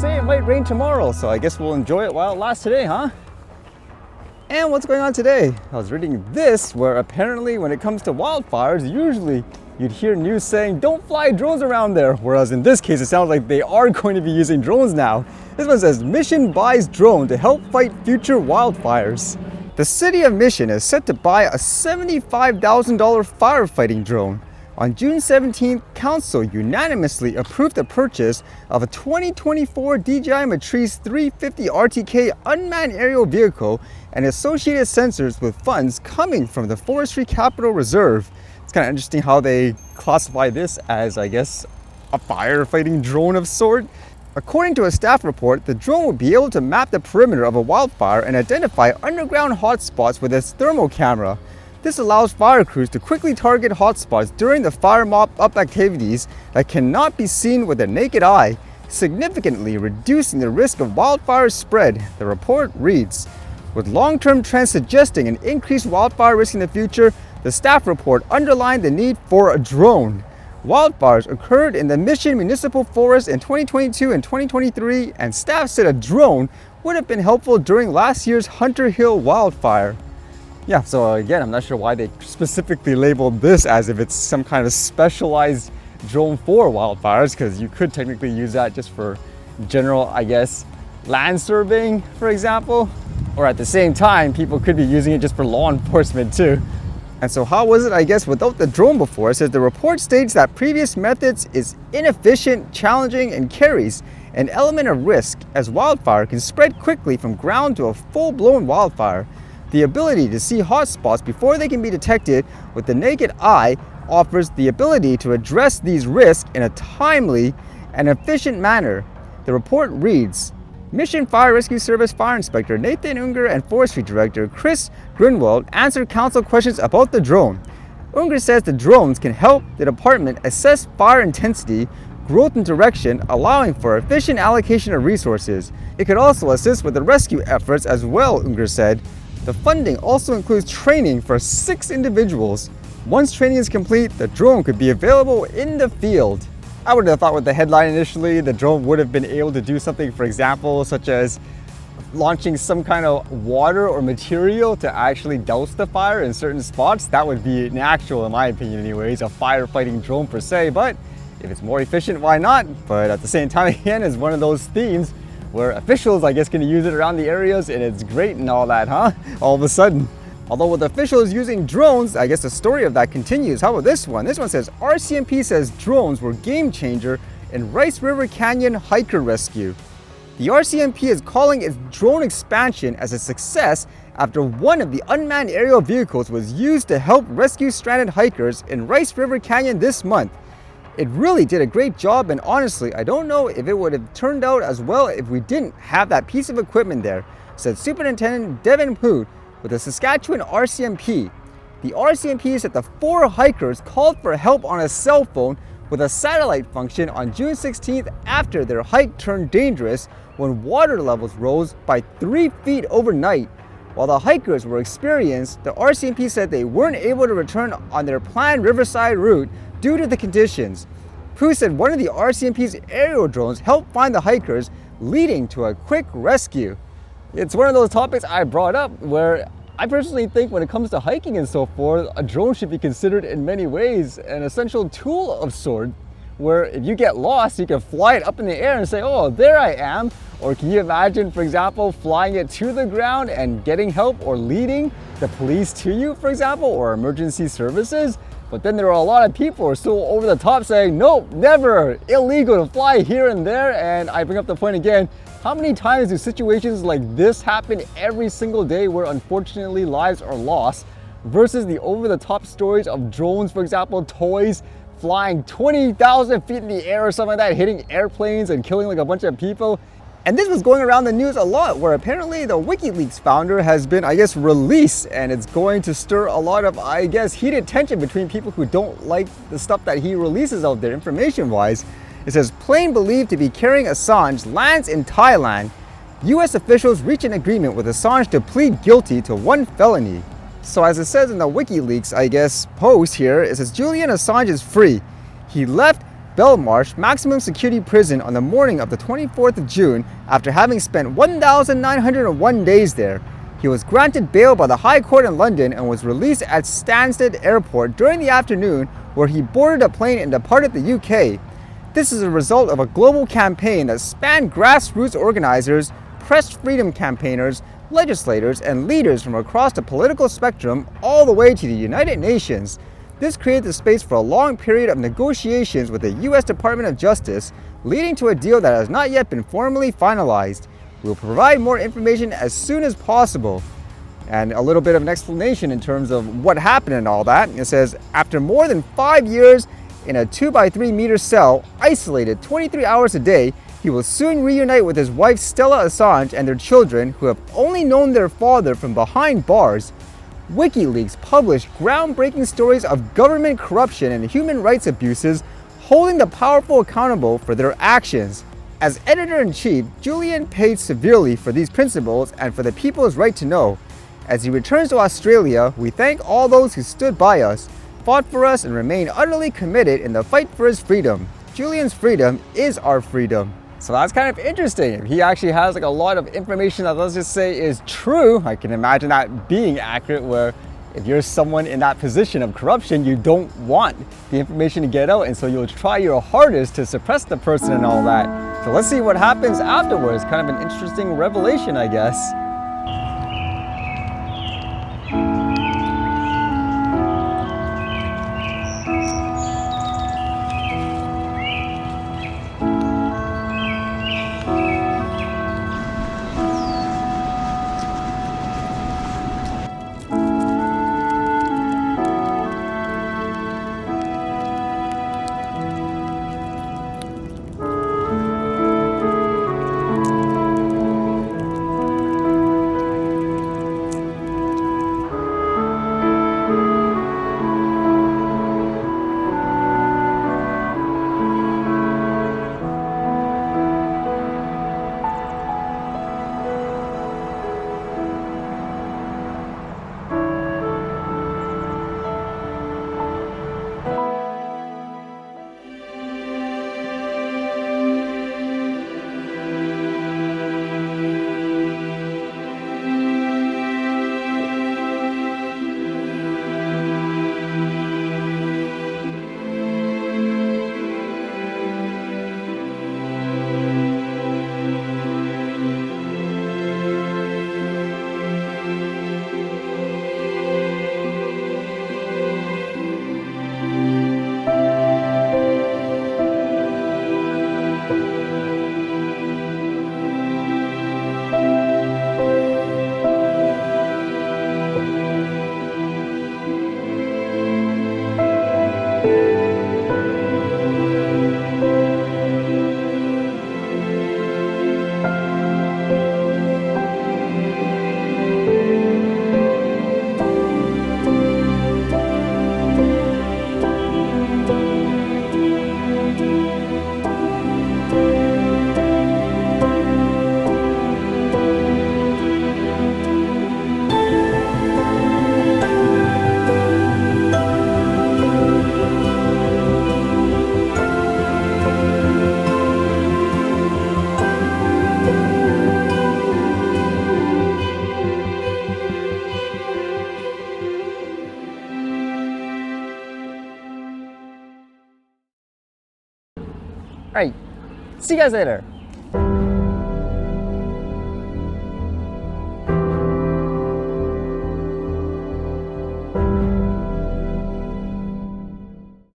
say it might rain tomorrow, so I guess we'll enjoy it while it lasts today, huh? And what's going on today? I was reading this, where apparently when it comes to wildfires, usually you'd hear news saying don't fly drones around there, whereas in this case it sounds like they are going to be using drones now. This one says Mission buys drone to help fight future wildfires. The city of Mission is set to buy a $75,000 firefighting drone. On June 17th, Council unanimously approved the purchase of a 2024 DJI Matrice 350 RTK unmanned aerial vehicle and associated sensors with funds coming from the Forestry Capital Reserve. It's kind of interesting how they classify this as, I guess, a firefighting drone of sort. According to a staff report, the drone will be able to map the perimeter of a wildfire and identify underground hotspots with its thermal camera. This allows fire crews to quickly target hotspots during the fire mop-up activities that cannot be seen with the naked eye, significantly reducing the risk of wildfire spread, the report reads. With long-term trends suggesting an increased wildfire risk in the future, the staff report underlined the need for a drone. Wildfires occurred in the Mission Municipal Forest in 2022 and 2023, and staff said a drone would have been helpful during last year's Hunter Hill wildfire. Yeah, so again, I'm not sure why they specifically labeled this as if it's some kind of specialized drone for wildfires, because you could technically use that just for general, I guess, land surveying, for example. Or at the same time, people could be using it just for law enforcement too. And so how was it, I guess, without the drone before? It says the report states that previous methods is inefficient, challenging, and carries an element of risk, as wildfire can spread quickly from ground to a full-blown wildfire. The ability to see hotspots before they can be detected with the naked eye offers the ability to address these risks in a timely and efficient manner. The report reads, Mission Fire Rescue Service Fire Inspector Nathan Unger and Forestry Director Chris Grunwald answered council questions about the drone. Unger says the drones can help the department assess fire intensity, growth and direction, allowing for efficient allocation of resources. It could also assist with the rescue efforts as well, Unger said. The funding also includes training for 6 individuals. Once training is complete, the drone could be available in the field. I would have thought with the headline initially, the drone would have been able to do something, for example, such as launching some kind of water or material to actually douse the fire in certain spots. That would be an actual, in my opinion anyways, a firefighting drone per se, but if it's more efficient, why not? But at the same time, again, it's one of those themes where officials, I guess, can use it around the areas and it's great and all that, huh? All of a sudden. Although with officials using drones, I guess the story of that continues. How about this one? This one says, RCMP says drones were game changer in Rice River Canyon hiker rescue. The RCMP is calling its drone expansion as a success after one of the unmanned aerial vehicles was used to help rescue stranded hikers in Rice River Canyon this month. It really did a great job, and honestly, I don't know if it would have turned out as well if we didn't have that piece of equipment there, said Superintendent Devin Poot with the Saskatchewan RCMP. The RCMP said the 4 hikers called for help on a cell phone with a satellite function on June 16th after their hike turned dangerous when water levels rose by 3 feet overnight. While the hikers were experienced, the RCMP said they weren't able to return on their planned riverside route due to the conditions. Pooh said one of the RCMP's aerial drones helped find the hikers, leading to a quick rescue. It's one of those topics I brought up where I personally think when it comes to hiking and so forth, a drone should be considered in many ways an essential tool of sort, where if you get lost, you can fly it up in the air and say, oh, there I am. Or can you imagine, for example, flying it to the ground and getting help or leading the police to you, for example, or emergency services? But then there are a lot of people who are still over the top saying, nope, never, illegal to fly here and there. And I bring up the point again, how many times do situations like this happen every single day where unfortunately lives are lost versus the over-the-top stories of drones, for example, toys flying 20,000 feet in the air or something like that, hitting airplanes and killing like a bunch of people. And this was going around the news a lot, where apparently the Wikileaks founder has been, I guess, released, and it's going to stir a lot of, I guess, heated tension between people who don't like the stuff that he releases out there information-wise. It says, plane believed to be carrying Assange lands in Thailand. US officials reach an agreement with Assange to plead guilty to 1 felony. So as it says in the Wikileaks, I guess, post here, it says Julian Assange is free. He left Belmarsh maximum security prison on the morning of the 24th of June after having spent 1,901 days there. He was granted bail by the High Court in London and was released at Stansted Airport during the afternoon, where he boarded a plane and departed the UK. This is a result of a global campaign that spanned grassroots organizers, press freedom campaigners, legislators, and leaders from across the political spectrum all the way to the United Nations. This created the space for a long period of negotiations with the US Department of Justice, leading to a deal that has not yet been formally finalized. We will provide more information as soon as possible. And a little bit of an explanation in terms of what happened and all that. It says, after more than 5 years in a 2x3 meter cell, isolated 23 hours a day, he will soon reunite with his wife Stella Assange and their children, who have only known their father from behind bars. Wikileaks published groundbreaking stories of government corruption and human rights abuses, holding the powerful accountable for their actions. As editor-in-chief, Julian paid severely for these principles and for the people's right to know. As he returns to Australia, we thank all those who stood by us, fought for us, and remain utterly committed in the fight for his freedom. Julian's freedom is our freedom. So that's kind of interesting. He actually has like a lot of information that, let's just say, is true. I can imagine that being accurate, where if you're someone in that position of corruption, you don't want the information to get out, and so you'll try your hardest to suppress the person and all that. So let's see what happens afterwards. Kind of an interesting revelation, I guess. All right, see you guys later.